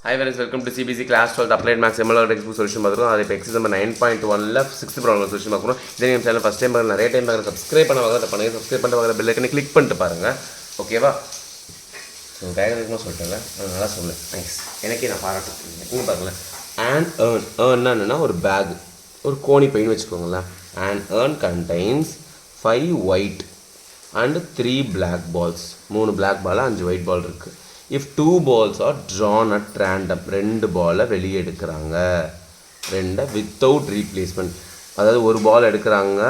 Hi friends, welcome to CBC Class 12 Applied Maths ML Textbook Solution பார்க்குறோம். அது இப்போ exercise number 9.1ல 6th problem solution பார்க்குறோம். இதே நம்ம சேனல் ஃபஸ்ட் டைம் பார்க்குற நிறைய டைம் பார்க்குற சப்ஸ்கிரைப் பண்ண வாங்க, பண்ணுங்க. சப்ஸ்கிரைப் பண்ணிட்டு வாங்க, பெல் ஐக்கனை கிளிக் பண்ணிட்டு பாருங்க. ஓகேவா? ஸோ வேகமாக சொல்லிட்டேன்ல, நல்லா சொல்லுங்கள். தேங்க்ஸ். எனக்கே நான் பாராட்டுறேன். இங்கே பாருங்களேன், அண்ட் ஏர்ன்னா என்னென்னா ஒரு பேக், ஒரு கோணி பைன்னு வச்சுக்கோங்களேன். And earn contains 5 white and 3 black balls. 3 black ball 5 white ball இருக்குது. If 2 balls are drawn at random, 2 பாலை வெளியே எடுக்கிறாங்க, 2 வித்தவுட் ரீப்ளேஸ்மெண்ட். அதாவது ஒரு பால் எடுக்கிறாங்க,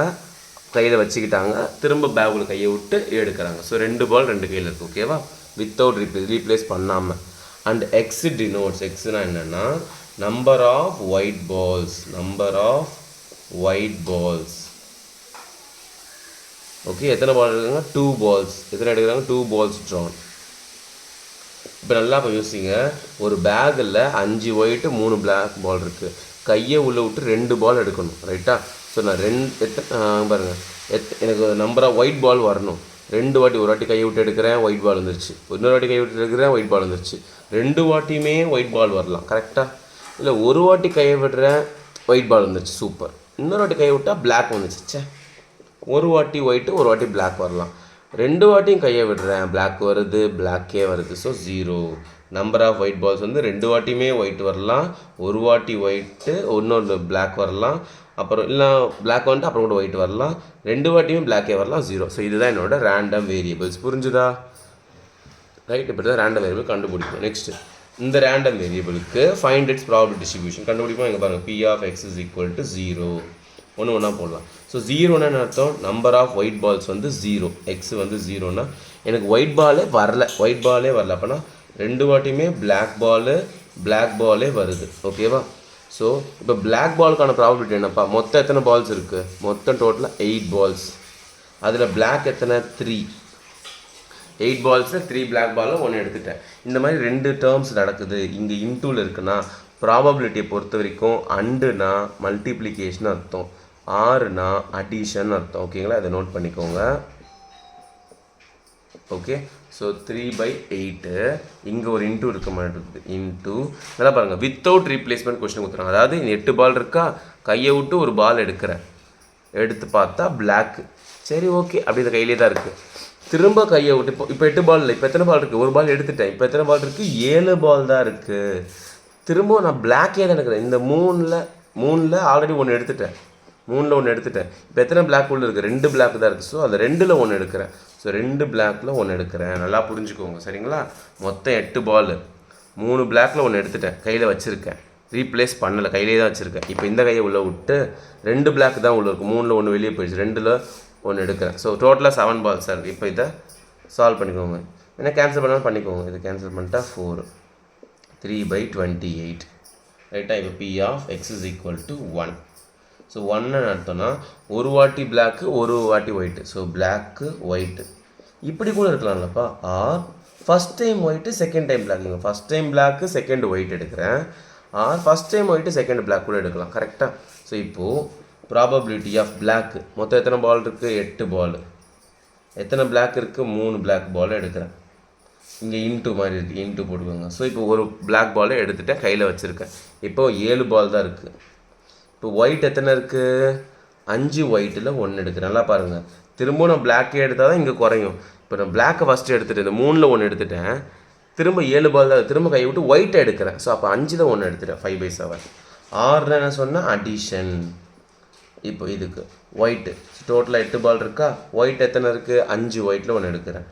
கையில் வச்சுக்கிட்டாங்க, திரும்ப பேக்கில் கையை விட்டு எடுக்கிறாங்க. ஸோ 2 பால் 2 கையில் இருக்குது. ஓகேவா? வித்தவுட் ரீப்ளேஸ் பண்ணாமல். அண்ட் எக்ஸ் டினோட்ஸ், எக்ஸ்னா என்னென்னா number of white balls, number of white balls. Okay, எத்தனை பால் எடுக்கிறாங்க? 2 பால்ஸ். எத்தனை எடுக்கிறாங்க? 2 பால்ஸ் ட்ரான். இப்போ நல்லா இப்போ யோசிங்க, ஒரு பேக்கில் 5 ஒயிட்டு 3 பிளாக் பால் இருக்குது. கையை உள்ளே விட்டு 2 பால் எடுக்கணும், ரைட்டா? ஸோ நான் பாருங்கள், எனக்கு நம்பர் ஆஃப் ஒயிட் பால் வரணும். 2 வாட்டி, ஒரு வாட்டி கையை விட்டு எடுக்கிறேன், ஒயிட் பால் வந்துருச்சு. இன்னொரு வாட்டி கையை விட்டு எடுக்கிறேன், ஒயிட் பால் வந்துருச்சு. 2 வாட்டியுமே ஒயிட் பால் வரலாம், கரெக்டாக? இல்லை ஒரு வாட்டி கையை விடுறேன், ஒயிட் பால் வந்துருச்சு, சூப்பர். இன்னொரு வாட்டி கையை விட்டால் பிளாக் வந்துச்சு. ஒரு வாட்டி ஒயிட்டு, ஒரு வாட்டி பிளாக் வரலாம். 2 வாட்டியும் கையை விடுறேன், பிளாக் வருது, பிளாக்கே வருது. So 0. Number of white balls வந்து 2 வாட்டியுமே ஒயிட் வரலாம், ஒரு வாட்டி ஒயிட்டு, இன்னொன்று பிளாக் வரலாம், அப்புறம் இல்லை பிளாக் வந்துட்டு அப்புறம் கூட ஒயிட் வரலாம், 2 வாட்டியுமே பிளாக்கே வரலாம், 0. ஸோ இதுதான் என்னோட ரேண்டம் வேரியபிள்ஸ். புரிஞ்சுதா? ரைட், இப்படி தான் ரேண்டம் வேரியபிள் கண்டுபிடிக்கும். நெக்ஸ்ட்டு இந்த ரேண்டம் வேரியபிளுக்கு ஃபைண்ட் இட்ஸ் ப்ராபபிலிட்டி டிஸ்ட்ரிபியூஷன் கண்டுபிடிப்போம். இங்கே பாருங்கள், P of x is equal to 0. ஒன்றா போடலாம். ஸோ 0ன்னு அர்த்தம் நம்பர் ஆஃப் ஒயிட் பால்ஸ் வந்து 0. எக்ஸ் வந்து 0னா எனக்கு ஒயிட் பாலே வரல, ஒயிட் பாலே வரல. அப்போனா 2 வாட்டியுமே பிளாக் பாலே வருது. ஓகேவா? ஸோ இப்போ பிளாக் பாலுக்கான ப்ராபபிலிட்டி என்னப்பா? மொத்தம் எத்தனை பால்ஸ் இருக்குது? மொத்தம் டோட்டலாக 8 பால்ஸ். அதில் பிளாக் எத்தனை? 3. 8 பால்ஸில் 3 பிளாக் பாலில் 1 எடுத்துட்டேன். இந்த மாதிரி 2 டேர்ம்ஸ் நடக்குது. இங்கே இன்டூவில் இருக்குன்னா ப்ராபபிலிட்டியை பொறுத்த வரைக்கும் அண்டுனா மல்டிப்ளிகேஷன் அர்த்தம், ஆறுனா அடிஷன் அர்த்தம். ஓகேங்களா? இதை நோட் பண்ணிக்கோங்க. ஓகே, ஸோ 3/8 இங்கே ஒரு இன்டூ இருக்க மாட்டேங்குது. இன்டூ நல்லா பாருங்கள், வித்தவுட் ரீப்ளேஸ்மெண்ட் கொஸ்டின் கொடுத்துறாங்க. அதாவது 8 பால் இருக்கா, கையை விட்டு ஒரு பால் எடுக்கிறேன், எடுத்து பார்த்தா பிளாக்கு. சரி, ஓகே, அப்படி இந்த கையிலே தான் இருக்குது. திரும்ப கையை விட்டு இப்போ 8 பால் இல்லை, இப்போ எத்தனை பால் இருக்குது? ஒரு பால் எடுத்துட்டேன். இப்போ எத்தனை பால் இருக்குது? 7 பால் தான் இருக்குது. திரும்ப நான் பிளாக்கே தான் எடுக்கிறேன். இந்த மூணில் ஆல்ரெடி 1 எடுத்துட்டேன். 3ல் 1 எடுத்துட்டேன். இப்போ எத்தனை பிளாக் உள்ள இருக்குது? 2 பிளாக் தான் இருக்குது. ஸோ அந்த 2ல் 1 எடுக்கிறேன். ஸோ 2 பிளாக்கில் 1 எடுக்கிறேன். நல்லா புரிஞ்சுக்கோங்க, சரிங்களா? மொத்தம் 8 பால், 3 பிளாக்கில் 1 எடுத்துட்டேன், கையில் வச்சுருக்கேன், ரீப்ளேஸ் பண்ணலை, கையிலே தான் வச்சுருக்கேன். இப்போ இந்த கையை உள்ளே விட்டு 2 பிளாக் தான் உள்ளே இருக்குது, 3ல் 1 வெளியே போயிடுச்சு, 2ல் 1 எடுக்கிறேன். ஸோ டோட்டலாக 7 பால்ஸ் இருக்குது. இப்போ இதை சால்வ் பண்ணிக்கோங்க. என்ன கேன்சல் பண்ணாலும் பண்ணிக்கோங்க. இது கேன்சல் பண்ணிட்டா 4, 3/28. ரைட்டா? இப்போ P of x is equal to 1. So 1ன்னு அர்த்தம்னா ஒரு வாட்டி பிளாக்கு, ஒரு வாட்டி ஒயிட்டு. ஸோ பிளாக்கு ஒயிட்டு இப்படி கூட இருக்கலாம்லப்பா. Or first time white, second time black. First time black, second white எடுக்கிறேன். Or first time white, second black கூட எடுக்கலாம். கரெக்டாக? ஸோ இப்போது ப்ராபபிலிட்டி ஆஃப் பிளாக்கு மொத்தம் எத்தனை பால் இருக்குது? 8 பால். எத்தனை பிளாக் இருக்குது? 3 பிளாக் பால் எடுக்கிறேன். இங்கே இன்ட்டு மாதிரி இருக்குது, இன்ட்டு போட்டுக்கோங்க. ஸோ இப்போ ஒரு பிளாக் பாலை எடுத்துகிட்டேன், கையில் வச்சுருக்கேன். இப்போது 7 பால் தான் இருக்குது. இப்போ ஒயிட் எத்தனை இருக்குது? 5 ஒயிட்டில் 1 எடுக்கிறேன். நல்லா பாருங்கள், திரும்ப நான் பிளாக்கே எடுத்தால் தான் இங்கே குறையும். இப்போ நான் பிளாக்கை ஃபஸ்ட்டு எடுத்துகிட்டேன், இந்த 3ல் 1 எடுத்துட்டேன், திரும்ப 7 பால் தான், திரும்ப கையை விட்டு ஒயிட்டை எடுக்கிறேன். ஸோ அப்போ 5ல் 1 எடுத்துட்டேன், 5/7. 6 என்ன சொன்னால் அடிஷன். இப்போ இதுக்கு ஒயிட்டு டோட்டலாக 8 பால் இருக்கா, ஒயிட் எத்தனை இருக்குது? 5 ஒயிட்டில் 1 எடுக்கிறேன்.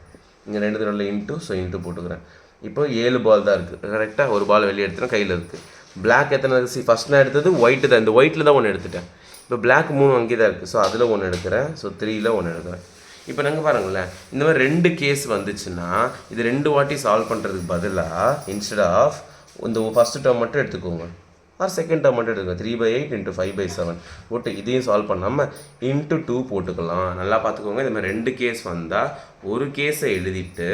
இங்கே 2 நல்ல இன்ட்டு, ஸோ இன்ட்டு போட்டுக்கிறேன். இப்போ 7 பால் தான் இருக்குது, கரெக்டாக? ஒரு பால் வெளியே எடுத்துட்டேன், கையில் இருக்குது. பிளாக் எத்தனை இருக்குது? ஃபஸ்ட் நான் எடுத்தது ஒயிட்டு தான், இந்த ஒயிட்டில் தான் 1 எடுத்துட்டேன். இப்போ பிளாக் 3 அங்கே தான் இருக்குது. ஸோ அதில் 1 எடுக்கிறேன். ஸோ 3ல் 1 எடுக்கிறேன். இப்போ நாங்கள் பாருங்களேன், இந்த மாதிரி 2 கேஸ் வந்துச்சுன்னா இது 2 வாட்டி சால்வ் பண்ணுறதுக்கு பதிலாக இன்ஸ்டெட் ஆஃப் இந்த ஃபஸ்ட்டு டேர்ம் மட்டும் எடுத்துக்கோங்க, ஆர் செகண்ட் டேர்ம் மட்டும் எடுத்துக்கோங்க. 3/8 × 5/7 போட்டு இதையும் சால்வ் பண்ணாமல் இன்ட்டு 2 போட்டுக்கலாம். நல்லா பார்த்துக்கோங்க. இந்த மாதிரி 2 கேஸ் வந்தால் ஒரு கேஸை எழுதிட்டு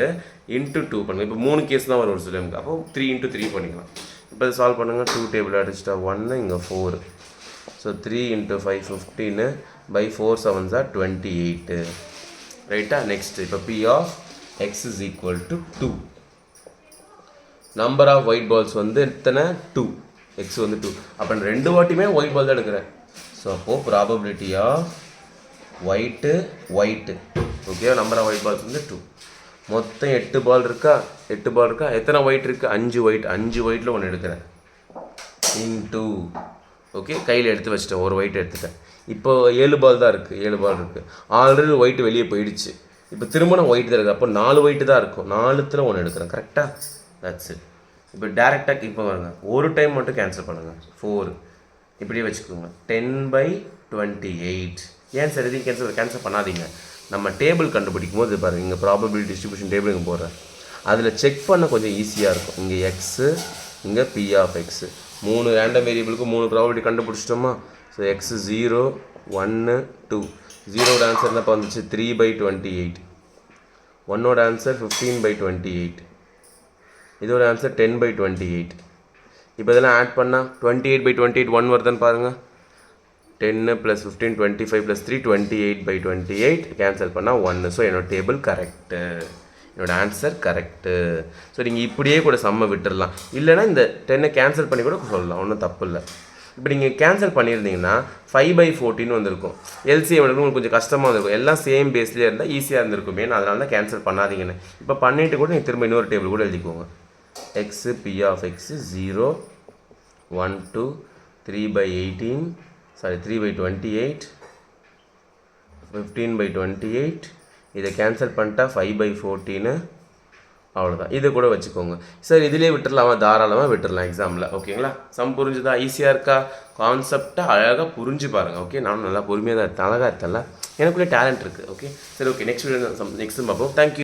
இன்ட்டு 2 பண்ணுங்கள். இப்போ 3 கேஸ் தான் வரும் ஒரு சில, அப்போ 3 × 3 பண்ணிக்கலாம். இப்போ இதை சால்வ் பண்ணுங்கள். 2 டேபிள் அடிச்சிட்டா 1, இங்கே 4. So 3 × 5 15 by 4 7s are 28. ரைட்டா? நெக்ஸ்ட் இப்போ P of x is equal to 2. Number of white balls வந்து எத்தனை 2, எக்ஸ் வந்து 2. அப்போ நான் 2 வாட்டியுமே ஒயிட் பால் தான் எடுக்கிறேன். ஸோ அப்போது probability of white okay, number of white balls வந்து 2. மொத்தம் 8 பால் இருக்கா, எத்தனை ஒயிட் இருக்குது, 5 ஒயிட். 5 ஒயிட்டில் ஒன்று எடுக்கிறேன் இன்டூ, ஓகே, கையில் எடுத்து வச்சிட்டேன், ஒரு ஒயிட் எடுத்துட்டேன். இப்போ 7 பால் தான் இருக்குது. ஆல்ரெடி ஒயிட் வெளியே போயிடுச்சு. இப்போ திரும்ப நான் ஒயிட் தான் இருக்குது. அப்போ 4 ஒயிட்டு தான் இருக்கும். 4த்தில் ஒன்று எடுக்கிறேன். கரெக்டாக? That's it. இப்போ டேரெக்டாக இப்போ பாருங்க, ஒரு டைம் மட்டும் கேன்சல் பண்ணுங்கள். 4 இப்படியே வச்சுக்கோங்க. 10/28. ஏன் சார் எதையும் கேன்சல் பண்ணாதீங்க. நம்ம டேபிள் கண்டுபிடிக்கும் போது பாருங்கள், இங்கே ப்ராபபிலிட்டி டிஸ்ட்ரிபியூஷன் டேபிள் இங்கே போடுறேன். அதில் செக் பண்ண கொஞ்சம் ஈஸியாக இருக்கும். இங்கே எக்ஸு, இங்கே பி ஆஃப் எக்ஸு, 3 ரேண்டம் வேரியபிளுக்கு 3 ப்ராபபிலிட்டி கண்டுபிடிச்சிட்டோமா? So X 0, 1, 2. 0ஓட ஆன்சர் என்னப்பா வந்துச்சு? 3/28. 1ஓட ஆன்சர் 15/28. இதோட ஆன்சர் 10/28. இப்போ இதெல்லாம் ஆட் பண்ணால் 28/28 1 வருதுன்னு பாருங்கள். 10 + 15 25 + 3 28/28 கேன்சல் பண்ணால் 1. ஸோ என்னோட டேபிள் கரெக்டு, என்னோட ஆன்சர் கரெக்டு. ஸோ நீங்கள் இப்படியே கூட சம்மை விட்டுடலாம். இல்லைனா இந்த 10 கேன்சல் பண்ணி கூட சொல்லலாம், ஒன்றும் தப்பு இல்லை. இப்போ நீங்கள் கேன்சல் பண்ணியிருந்தீங்கன்னா 5/14 வந்திருக்கும். எல்சிஎம் எடுக்க உங்களுக்கு கொஞ்சம் கஷ்டமாக இருந்திருக்கும். எல்லாம் சேம் பேஸ்லேயே இருந்தால் ஈஸியாக இருந்திருக்குமே, அதனால தான் கேன்சல் பண்ணாதீங்கன்னு. இப்போ பண்ணிவிட்டு கூட நீங்கள் திரும்ப இன்னொரு டேபிள் கூட எழுதிக்கோங்க. X P of x 0, 1, 2, 3/28, 15/28. இதை கேன்சல் பண்ணிட்டா 5/14. அவ்வளோதான். இது கூட வச்சுக்கோங்க சார். இதிலே விட்டுடலாமா? தாராளமாக விட்டுடலாம் எக்ஸாமில். ஓகேங்களா? சம் புரிஞ்சுதா? ஈஸியாக இருக்கா? கான்செப்டை அழகாக புரிஞ்சு பாருங்கள். ஓகே, நானும் நல்லா பொறுமையாக தான் இருக்கேன். அழகாக இருக்கல, எனக்குள்ளே டேலண்ட் இருக்குது. ஓகே, சரி, ஓகே, நெக்ஸ்ட் வீடியோ பார்ப்போம். தேங்க்யூ.